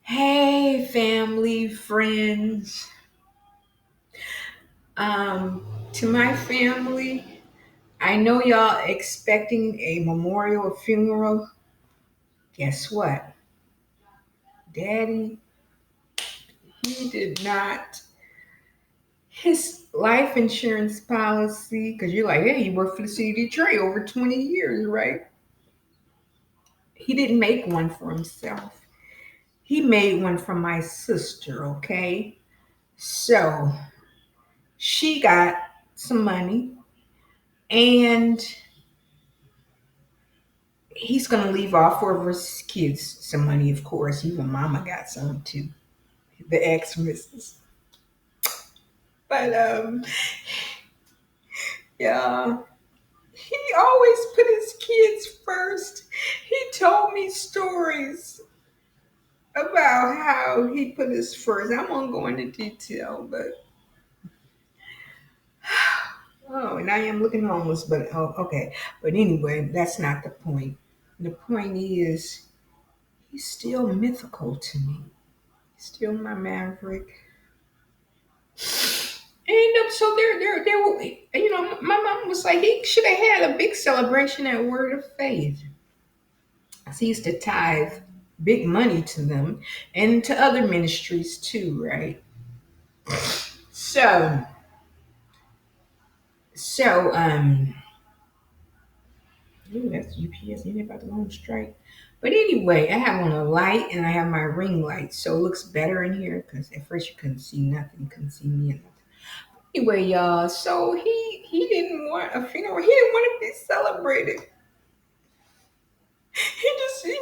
Hey, family, friends. To my family, I know y'all expecting a memorial funeral. Guess what? Daddy, he did not. His life insurance policy, because you're like, hey, he worked for the city of Detroit over 20 years, right? He didn't make one for himself. He made one for my sister, okay? So she got some money and he's gonna leave off for his kids some money, of course. Even Mama got some too. The ex missus, but yeah, he always put his kids first. He told me stories about how he put his first. I won't go into detail, but oh, and I am looking homeless. But oh, okay. But anyway, that's not the point. The point is, he's still mythical to me. Still my maverick. And so there will, my mom was like, he should have had a big celebration at Word of Faith. So he used to tithe big money to them and to other ministries too, right? So, so, ooh, that's UPS. Ain't about to go on strike. But anyway, I have on a light and I have my ring light, so it looks better in here because at first you couldn't see nothing, you couldn't see me. And anyway, y'all, so he didn't want a funeral. He didn't want to be celebrated. He just, he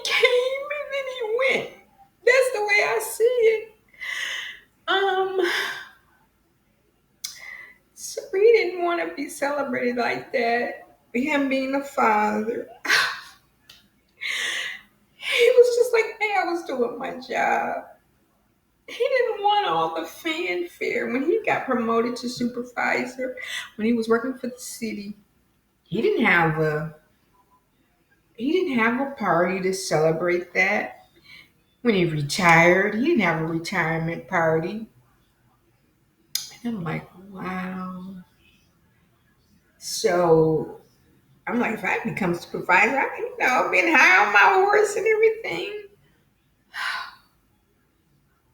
came and then he went. That's the way I see it. Um, so he didn't want to be celebrated like that. Him being a father, he was just like, "Hey, I was doing my job." He didn't want all the fanfare when he got promoted to supervisor. When he was working for the city, he didn't have a he didn't have a party to celebrate that. When he retired, he didn't have a retirement party. And I'm like, wow. So I'm like, if I become supervisor, I can, been high on my horse and everything.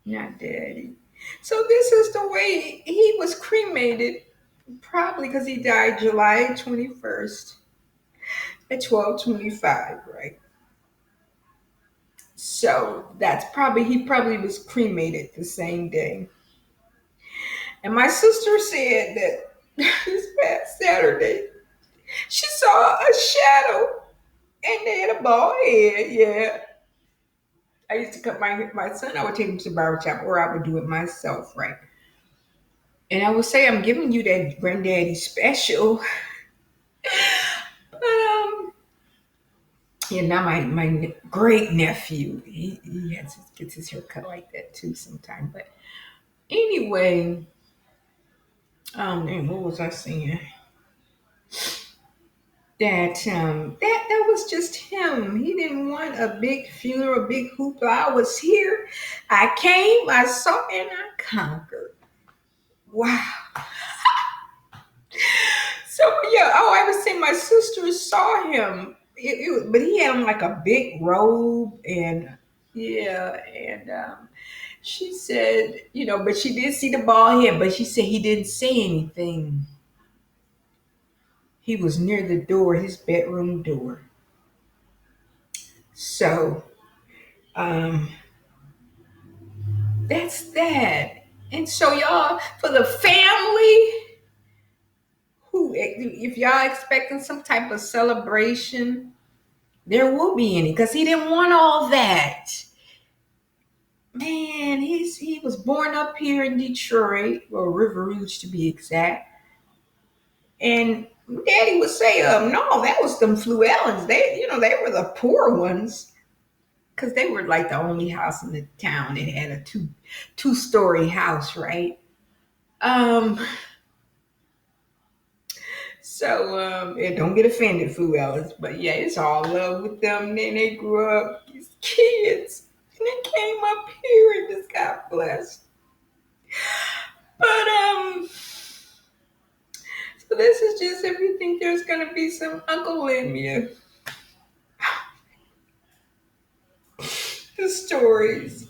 Not daddy. So this is the way he was cremated, probably because he died July 21st at 12:25, right? So that's probably he probably was cremated the same day. And my sister said that this past Saturday she saw a shadow and they had a bald head. Yeah. I used to cut my son, I would take him to the barber shop or I would do it myself, right? And I would say, I'm giving you that granddaddy special. Um, yeah, now my great nephew, gets his hair cut like that too sometime. But anyway, and what was I saying? That was just him. He didn't want a big funeral, a big hoopla. I was here. I came, I saw, and I conquered. Wow. So yeah, oh, I was saying my sister saw him, but he had on like a big robe and yeah, and she said, but she did see the bald head, but she said he didn't say anything. He was near the door, his bedroom door. So um, that's that. And so y'all, for the family who, if y'all expecting some type of celebration, there will be any because he didn't want all that. Man, he was born up here in Detroit, or River Rouge to be exact. And Daddy would say, no, that was them Fluellens. They were the poor ones because they were like the only house in the town. It had a two-story house, right? Um, so yeah, don't get offended, Fluellens, but yeah, it's all love with them. Then they grew up, these kids, and they came up some Uncle Lemia, the stories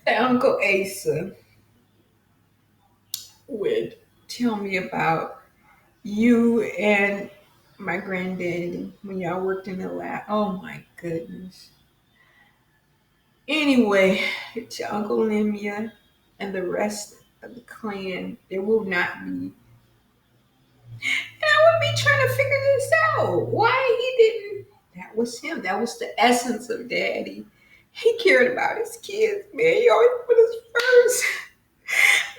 that Uncle Asa would tell me about you and my granddaddy when y'all worked in the lab. Oh my goodness. Anyway, to Uncle Lemia and the rest of the clan, there will not be. And I would be trying to figure this out. Why he didn't. That was him. That was the essence of daddy. He cared about his kids, man. He always put us first.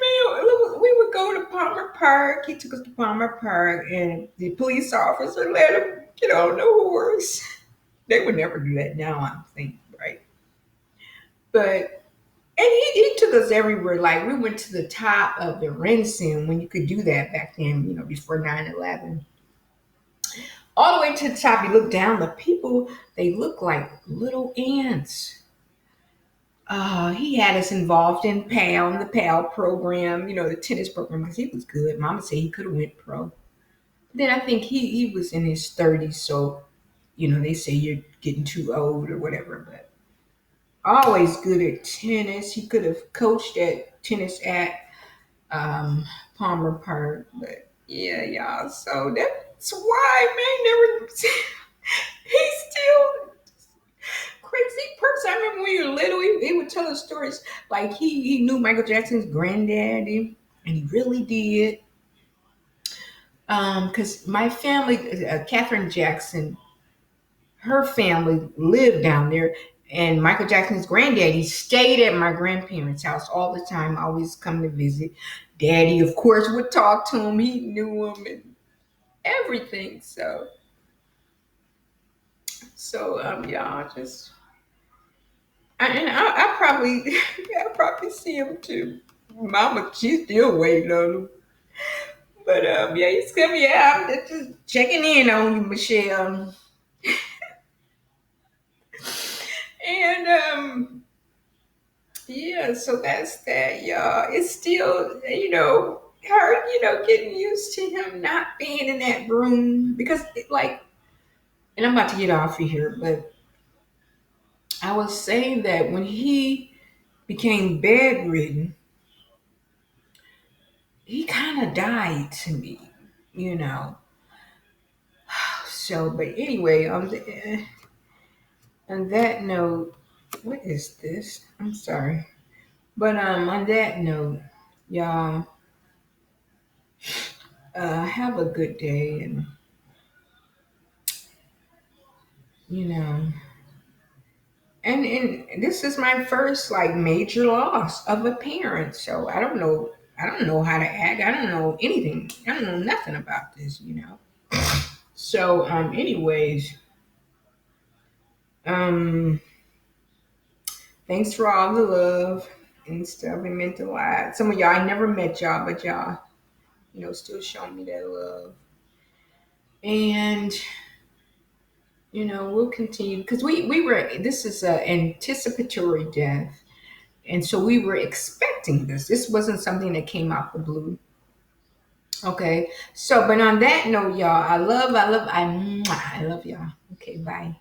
Man, we would go to Palmer Park. He took us to Palmer Park, and the police officer let him get on the horse. They would never do that now, I think, right? But and he took us everywhere. Like we went to the top of the Renson when you could do that back then, before 9/11. All the way to the top, you look down, the people, they look like little ants. He had us involved in PAL, the PAL program, the tennis program, because he was good. Mama said he could have went pro. Then I think he was in his 30s, so they say you're getting too old or whatever. But always good at tennis. He could have coached at tennis at Palmer Park, but yeah, y'all. So that's why man never. He's still crazy person. I remember when we were little, he would tell us stories like he knew Michael Jackson's granddaddy, and he really did. Because my family, Catherine Jackson, her family lived down there, and Michael Jackson's granddaddy stayed at my grandparents' house all the time, always come to visit. Daddy, of course, would talk to him. He knew him and everything. So y'all just I probably I probably see him too. Mama, she's still waiting on him. But yeah, he's coming. Yeah, I'm just checking in on you, Michelle. And yeah, so that's that, y'all. It's still, hard, getting used to him not being in that room because, and I'm about to get off of here, but I was saying that when he became bedridden, he kind of died to me, you know. So, but anyway, on that note, what is this? I'm sorry, but on that note, y'all, have a good day, and you know, and this is my first like major loss of a parent, so I don't know how to act. I don't know anything. I don't know nothing about this. So anyways, um thanks for all the love and stuff. It meant a lot. Some of y'all I never met y'all, but y'all, still showing me that love. And we'll continue because we were this is an anticipatory death. And so we were expecting this. This wasn't something that came out the blue. Okay. So, but on that note, y'all, I love y'all. Okay, bye.